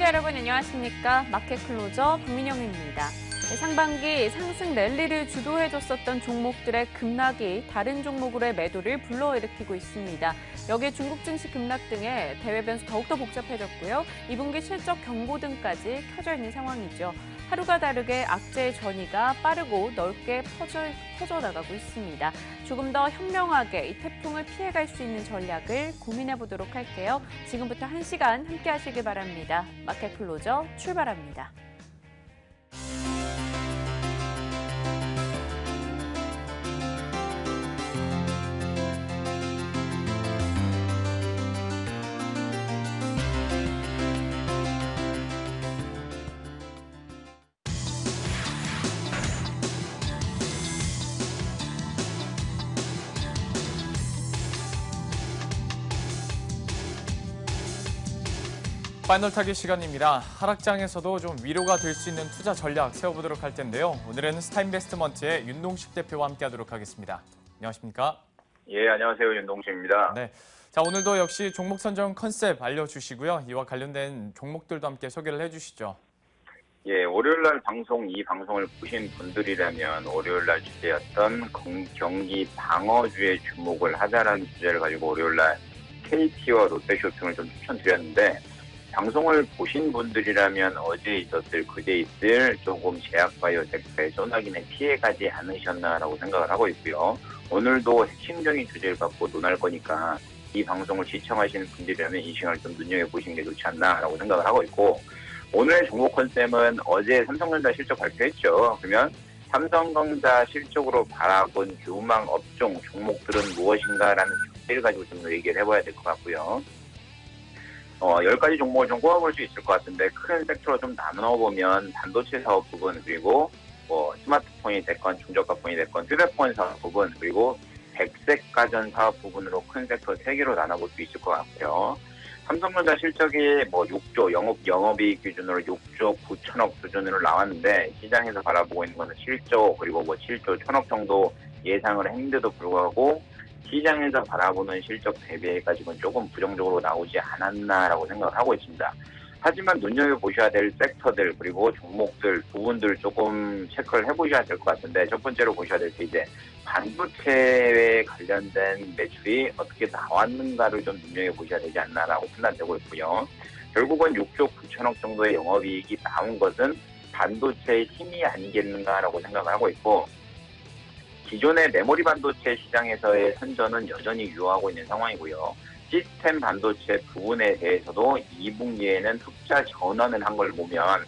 시청자 여러분 안녕하십니까? 마켓 클로저 박민영입니다. 상반기 상승 랠리를 주도해줬었던 종목들의 급락이 다른 종목으로의 매도를 불러일으키고 있습니다. 여기에 중국 증시 급락 등의 대외 변수 더욱더 복잡해졌고요. 2분기 실적 경고 등까지 켜져 있는 상황이죠. 하루가 다르게 악재의 전이가 빠르고 넓게 퍼져나가고 있습니다. 조금 더 현명하게 이 태풍을 피해갈 수 있는 전략을 고민해보도록 할게요. 지금부터 1시간 함께 하시길 바랍니다. 마켓 클로저 출발합니다. 파이널 타깃 시간입니다. 하락장에서도 좀 위로가 될 수 있는 투자 전략 세워보도록 할 텐데요. 오늘은 스타인베스트먼트의 윤동식 대표와 함께하도록 하겠습니다. 안녕하십니까? 예, 안녕하세요. 윤동식입니다. 네. 자, 오늘도 역시 종목 선정 컨셉 알려주시고요. 이와 관련된 종목들도 함께 소개를 해주시죠. 예, 월요일날 이 방송을 보신 분들이라면 월요일날 주제였던 경기 방어주에 주목을 하자라는 주제를 가지고 월요일날 KT와 롯데쇼핑을 좀 추천드렸는데, 방송을 보신 분들이라면 어제 있었을, 그제 있을 조금 제약바이오 섹터에 소나기는 피해가지 않으셨나라고 생각을 하고 있고요. 오늘도 핵심적인 주제를 갖고 논할 거니까 이 방송을 시청하시는 분들이라면 이 시간을 좀 눈여겨보시는 게 좋지 않나라고 생각을 하고 있고, 오늘의 종목 컨셉은 어제 삼성전자 실적 발표했죠. 그러면 삼성전자 실적으로 바라본 유망 업종 종목들은 무엇인가라는 주제를 가지고 좀 얘기를 해봐야 될 것 같고요. 10가지 종목을 좀 꼽아볼 수 있을 것 같은데, 큰 섹터로 좀 나눠보면 반도체 사업 부분, 그리고 스마트폰이 됐건 중저가폰이 됐건 휴대폰 사업 부분, 그리고 백색 가전 사업 부분으로 큰 섹터 3개로 나눠볼 수 있을 것 같고요. 삼성전자 실적이 6조, 영업이익 기준으로 6조 9천억 수준으로 나왔는데, 시장에서 바라보고 있는 것은 7조, 그리고 7조 1천억 정도 예상을 했는데도 불구하고 시장에서 바라보는 실적 대비해가지고는 조금 부정적으로 나오지 않았나라고 생각을 하고 있습니다. 하지만 눈여겨보셔야 될 섹터들, 그리고 종목들, 부분들 조금 체크를 해보셔야 될 것 같은데, 첫 번째로 보셔야 될 게 이제 반도체에 관련된 매출이 어떻게 나왔는가를 좀 눈여겨보셔야 되지 않나라고 판단되고 있고요. 결국은 6조 9천억 정도의 영업이익이 나온 것은 반도체의 힘이 아니겠는가라고 생각을 하고 있고, 기존의 메모리 반도체 시장에서의 선전은 여전히 유효하고 있는 상황이고요. 시스템 반도체 부분에 대해서도 2분기에는 흑자 전환을 한 걸 보면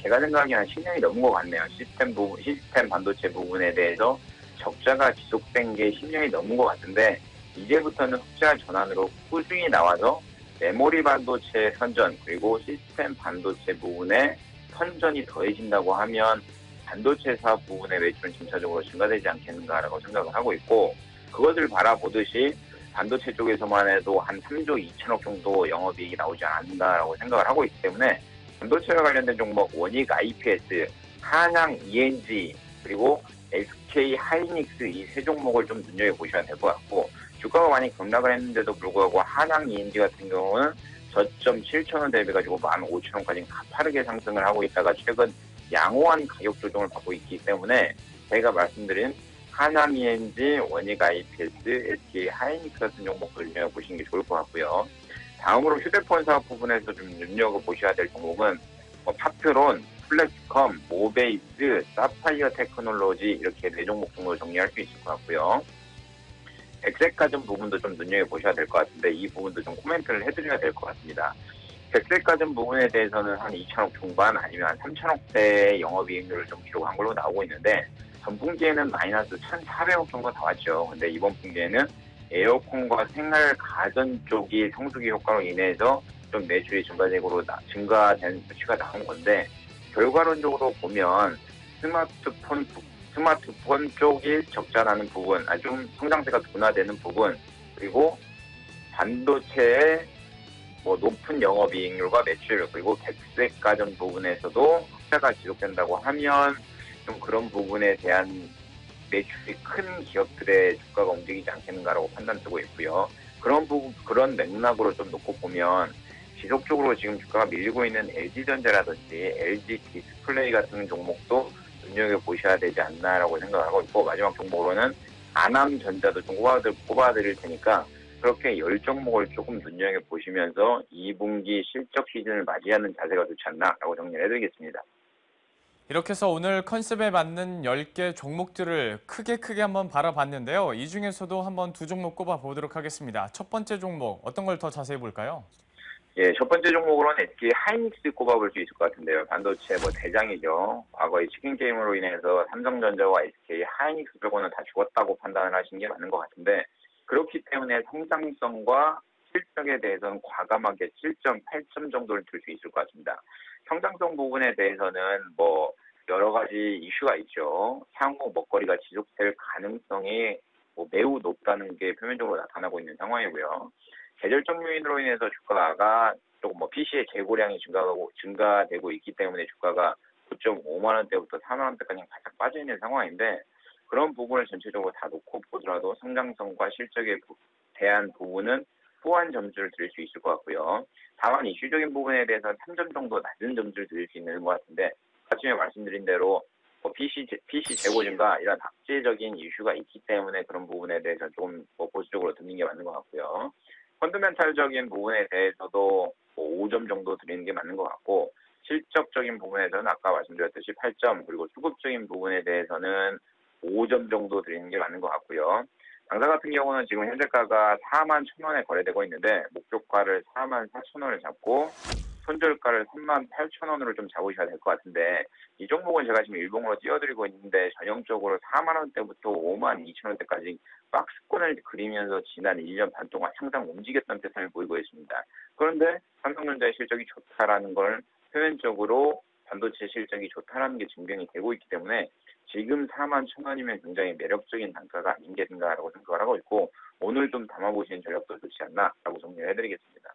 제가 생각하기에 한 10년이 넘은 것 같네요. 시스템 반도체 부분에 대해서 적자가 지속된 게 10년이 넘은 것 같은데, 이제부터는 흑자 전환으로 꾸준히 나와서 메모리 반도체 선전, 그리고 시스템 반도체 부분에 선전이 더해진다고 하면 반도체 사업 부분의 매출은 점차적으로 증가되지 않겠는가라고 생각을 하고 있고, 그것을 바라보듯이 반도체 쪽에서만 해도 한 3조 2천억 정도 영업이익이 나오지 않는다라고 생각을 하고 있기 때문에, 반도체와 관련된 종목 원익 IPS, 한양 ENG, 그리고 SK 하이닉스 이 세 종목을 좀 눈여겨보셔야 될 것 같고, 주가가 많이 급락을 했는데도 불구하고 한양 ENG 같은 경우는 저점 7천원 대비해가지고 15,000원까지 가파르게 상승을 하고 있다가 최근 양호한 가격 조정을 받고 있기 때문에, 제가 말씀드린 한양 ENG, 원익 IPS, SK 하이닉스 같은 종목들 눈여겨보시는 게 좋을 것 같고요. 다음으로 휴대폰 사업 부분에서 좀 눈여겨보셔야 될 종목은 파트론, 플렉스컴, 모베이스, 사파이어 테크놀로지, 이렇게 4종목 정도 정리할 수 있을 것 같고요. 백색가전 부분도 좀 눈여겨보셔야 될 것 같은데, 이 부분도 좀 코멘트를 해드려야 될 것 같습니다. 백색가전 부분에 대해서는 한 2천억 중반 아니면 한 3천억대의 영업이익률을 좀 기록한 걸로 나오고 있는데, 전분기에는 마이너스 1,400억 정도 나왔죠. 근데 이번 분기에는 에어컨과 생활 가전 쪽이 성수기 효과로 인해서 좀 매출이 증가된 수치가 나온 건데, 결과론적으로 보면 스마트폰 쪽이 적자나는 부분, 좀 성장세가 둔화되는 부분, 그리고 반도체의 높은 영업이익률과 매출, 그리고 백색 가전 부분에서도 흑자가 지속된다고 하면 좀 그런 부분에 대한 매출이 큰 기업들의 주가가 움직이지 않겠는가라고 판단되고 있고요. 그런 맥락으로 좀 놓고 보면 지속적으로 지금 주가가 밀리고 있는 LG전자라든지 LG 디스플레이 같은 종목도 눈여겨보셔야 되지 않나라고 생각하고 있고, 마지막 종목으로는 아남전자도 좀 꼽아드릴 테니까 그렇게 10종목을 조금 눈여겨보시면서 2분기 실적 시즌을 맞이하는 자세가 좋지 않나라고 정리를 해드리겠습니다. 이렇게 해서 오늘 컨셉에 맞는 10개 종목들을 크게 한번 바라봤는데요. 이 중에서도 한번 두 종목 꼽아보도록 하겠습니다. 첫 번째 종목, 어떤 걸 더 자세히 볼까요? 예, 첫 번째 종목으로는 SK 하이닉스 꼽아볼 수 있을 것 같은데요. 반도체 대장이죠. 과거의 치킨 게임으로 인해서 삼성전자와 SK 하이닉스 빼고는 다 죽었다고 판단을 하신 게 맞는 것 같은데, 그렇기 때문에 성장성과 실적에 대해서는 과감하게 7.8점 정도를 들 수 있을 것 같습니다. 성장성 부분에 대해서는 여러 가지 이슈가 있죠. 향후 먹거리가 지속될 가능성이 매우 높다는 게 표면적으로 나타나고 있는 상황이고요. 계절적 요인으로 인해서 주가가 조금 PC의 재고량이 증가되고 있기 때문에 주가가 9.5만 원대부터 4만 원대까지 바짝 빠져 있는 상황인데, 그런 부분을 전체적으로 다 놓고 보더라도 성장성과 실적에 대한 부분은 후한 점수를 드릴 수 있을 것 같고요. 다만 이슈적인 부분에 대해서는 3점 정도 낮은 점수를 드릴 수 있는 것 같은데, 아침에 말씀드린 대로 PC 재고 증가 이런 악재적인 이슈가 있기 때문에 그런 부분에 대해서 조금 보수적으로 듣는 게 맞는 것 같고요. 펀더멘탈적인 부분에 대해서도 5점 정도 드리는 게 맞는 것 같고, 실적적인 부분에서는 아까 말씀드렸듯이 8점, 그리고 수급적인 부분에 대해서는 5점 정도 드리는 게 맞는 것 같고요. 당사 같은 경우는 지금 현재가가 4만 1,000원에 거래되고 있는데, 목표가를 4만 4,000원을 잡고 손절가를 3만 8,000원으로 좀 잡으셔야 될 것 같은데, 이 종목은 제가 지금 일봉으로 띄워드리고 있는데 전형적으로 4만 원대부터 5만 2천 원대까지 박스권을 그리면서 지난 1년 반 동안 항상 움직였던 패턴을 보이고 있습니다. 그런데 삼성전자의 실적이 좋다라는 걸 표면적으로 반도체 실적이 좋다라는 게 증명이 되고 있기 때문에 지금 4만 1,000원이면 굉장히 매력적인 단가가 아닌가라고 생각을 하고 있고, 오늘 좀 담아보시는 전략도 좋지 않나라고 정리를 해드리겠습니다.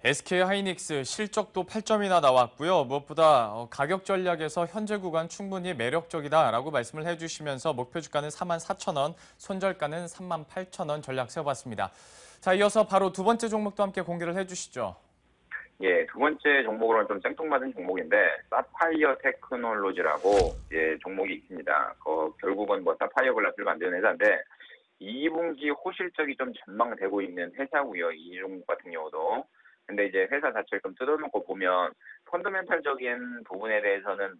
SK 하이닉스 실적도 8점이나 나왔고요. 무엇보다 가격 전략에서 현재 구간 충분히 매력적이다라고 말씀을 해주시면서 목표 주가는 4만 4천 원, 손절가는 3만 8천 원 전략 세워봤습니다. 자, 이어서 바로 두 번째 종목도 함께 공개를 해주시죠. 예, 두 번째 종목으로는 좀 생뚱맞은 종목인데, 사파이어 테크놀로지라고 종목이 있습니다. 결국은 사파이어 글라스를 만드는 회사인데, 2분기 호실적이 좀 전망되고 있는 회사고요. 이 종목 같은 경우도. 근데 이제 회사 자체를 좀 뜯어놓고 보면 펀더멘탈적인 부분에 대해서는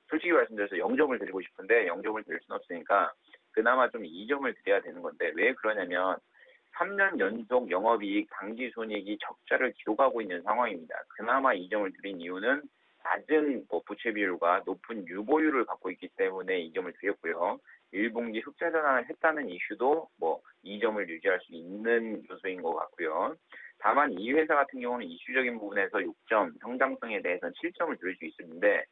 솔직히 말씀드려서 0점을 드리고 싶은데 0점을 드릴 수는 없으니까 그나마 좀 2점을 드려야 되는 건데, 왜 그러냐면 3년 연속 영업이익 당기순이익이 적자를 기록하고 있는 상황입니다. 그나마 2점을 드린 이유는 낮은 부채 비율과 높은 유보율을 갖고 있기 때문에 2점을 드렸고요. 1분기 흑자 전환을 했다는 이슈도 2점을 유지할 수 있는 요소인 것 같고요. 다만 이 회사 같은 경우는 이슈적인 부분에서 6점, 성장성에 대해서는 7점을 드릴 수 있는데,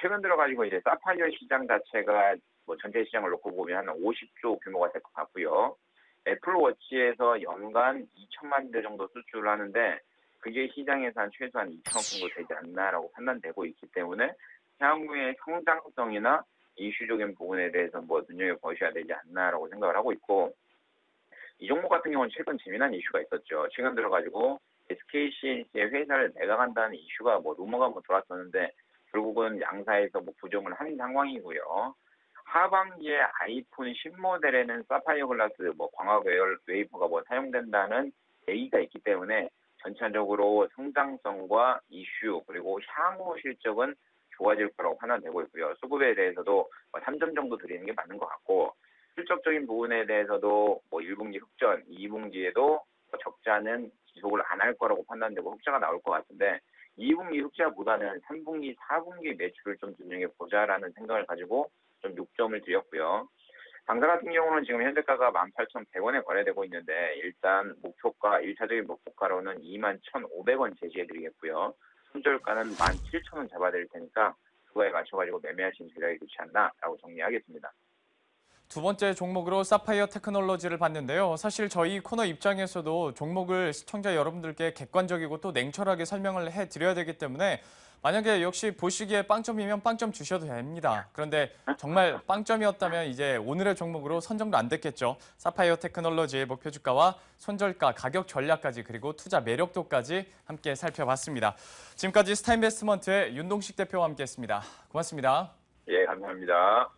최근 들어가지고 이제 사파이어 시장 자체가 전체 시장을 놓고 보면 한 50조 규모가 될 것 같고요. 애플워치에서 연간 2천만 대 정도 수출을 하는데, 그게 시장에서 최소한 2천억 정도 되지 않나라고 판단되고 있기 때문에 향후의 성장성이나 이슈적인 부분에 대해서 눈여겨보셔야 되지 않나라고 생각을 하고 있고, 이 종목 같은 경우는 최근 재미난 이슈가 있었죠. 최근 들어가지고 SKCNC의 회사를 매각한다는 이슈가 루머가 돌았었는데, 결국은 양사에서 부정을 한 상황이고요. 하반기에 아이폰 신모델에는 사파이어 글라스 광학 웨이퍼가 사용된다는 얘기가 있기 때문에 전체적으로 성장성과 이슈 그리고 향후 실적은 좋아질 거라고 판단되고 있고요. 수급에 대해서도 3점 정도 드리는 게 맞는 것 같고, 실적적인 부분에 대해서도 1분기 흑전, 2분기에도 적자는 지속을 안 할 거라고 판단되고 흑자가 나올 것 같은데, 2분기 흑자보다는 3분기, 4분기 매출을 좀 눈여겨보자라는 생각을 가지고 좀 6점을 드렸고요. 당사 같은 경우는 지금 현재가가 18,100원에 거래되고 있는데, 일단 1차적인 목표가로는 21,500원 제시해드리겠고요. 손절가는 17,000원 잡아드릴 테니까 그거에 맞춰가지고 매매하시는 전략이 좋지 않나라고 정리하겠습니다. 두 번째 종목으로 사파이어 테크놀로지를 봤는데요. 사실 저희 코너 입장에서도 종목을 시청자 여러분들께 객관적이고 또 냉철하게 설명을 해드려야 되기 때문에 만약에 역시 보시기에 빵점이면 빵점 주셔도 됩니다. 그런데 정말 빵점이었다면 이제 오늘의 종목으로 선정도 안 됐겠죠. 사파이어 테크놀로지의 목표 주가와 손절가, 가격 전략까지 그리고 투자 매력도까지 함께 살펴봤습니다. 지금까지 스타인베스트먼트의 윤동식 대표와 함께했습니다. 고맙습니다. 예, 감사합니다.